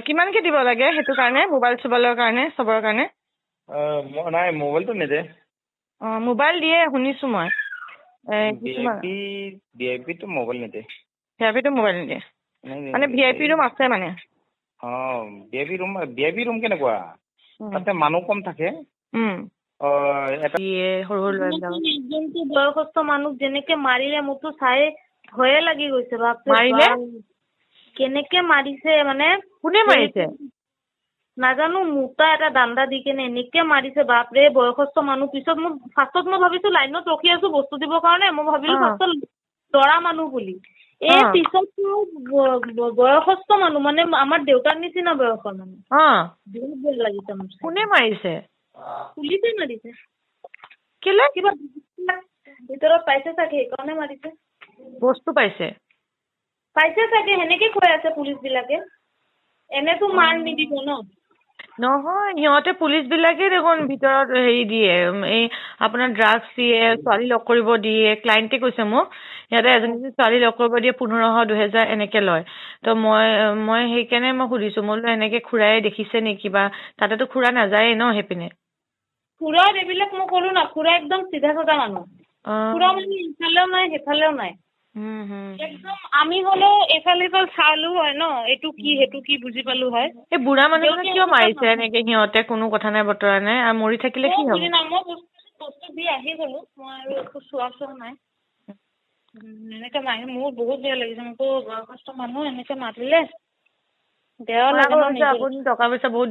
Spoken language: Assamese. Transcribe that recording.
কিমানকে দিব লাগে সেইটো কাৰণে মোবাইল চোবাইলৰ কাৰণে চবৰ কাৰণে? নাই মোবাইলটো নিদে। মোবাইল দিয়ে শুনিছোঁ মই। কিছুমান ভিআইপিটো মোবাইল নিদে। ভিআইপিটো মোবাইল নিদিয়ে মানে ভিআইপি ৰুম আছে মানে? ভিআইপি ৰুম কেনেকুৱা তাতে মানুহ কম থাকে। সৰু একজনটো বয়সস্থ মানুহ যেনেকে মাৰিলে মোৰতো চাই ভয়ে লাগি গৈছে। মাৰিলে কেনেকে মাৰিছে মানে কোনে মাৰিছে নাজানো, মোটা এটা দাণ্ডা দি কেনে এনেকে মাৰিছে বাপৰে। বয়সস্থ মানুহ। পিছত ফাৰ্ষ্টত মই ভাবিছো লাইনত ৰখি আছো বস্তু দিবৰ কাৰণে, মই ভাবিলো ফাৰ্ষ্টত ল'ৰা মানুহ বুলি। এই পিছত বয়সস্থ মানুহ মানে আমাৰ দেউতাৰ নিচিনা বয়সৰ মানুহ। বহুত ভয় লাগিছে মোৰ। কোনে মাৰিছে? পুলিচে মাৰিছে। কেলে? কিবা ভিতৰত পাইছে চাগে সেইকাৰণে মাৰিছে। বস্তু পাইছে চাগে সেনেকে কৈ আছে পুলিচ বিলাকে। এনেতো মাৰ নিদিব ন। নহয় সিহঁতে পুলিচ বিলাকে দেখোন ভিতৰত হেৰি দিয়ে, এই আপোনাৰ ড্ৰাগছ দিয়ে, ছোৱালী লগ কৰিব দিয়ে। ক্লাইণ্টে কৈছে মোক সিহঁতে এজনী ছোৱালী লগ কৰিব দিয়ে 1500 2000 এনেকে লয়। তো মই সেইকাৰণে মই সুধিছো, মই বোলো এনেকে খুৰাই দেখিছে নেকি বা তাতেতো খুৰা নাযায়েই ন সেইপিনে। খুৰা এইবিলাক মই কলো না, খুৰা একদম চিধা চাধা মানুহ। খুৰা মানে ইফালেও নাই সেইফালেও নাই। একদম আমি হলেও এইফালে চালো হয় ন, এইটো কি সেইটো কি বুজি পালো হয়। এই বুঢ়া মানুহজনক কিয় মাৰিছে এনেকে? সিহঁতে কোনো কথা নাই বতৰা নাই আৰু মৰি থাকিলে কি হ'ব? মই বস্তু দি আহি গলো, মই আৰু একো চোৱা নাই। এনেকে মাৰি মোৰ বহুত বেয়া লাগিছে। মোকো বয়সস্থ মানুহ এনেকে মাৰিলে বেয়া লাগে ন। আপুনি টকা পইচা বহুত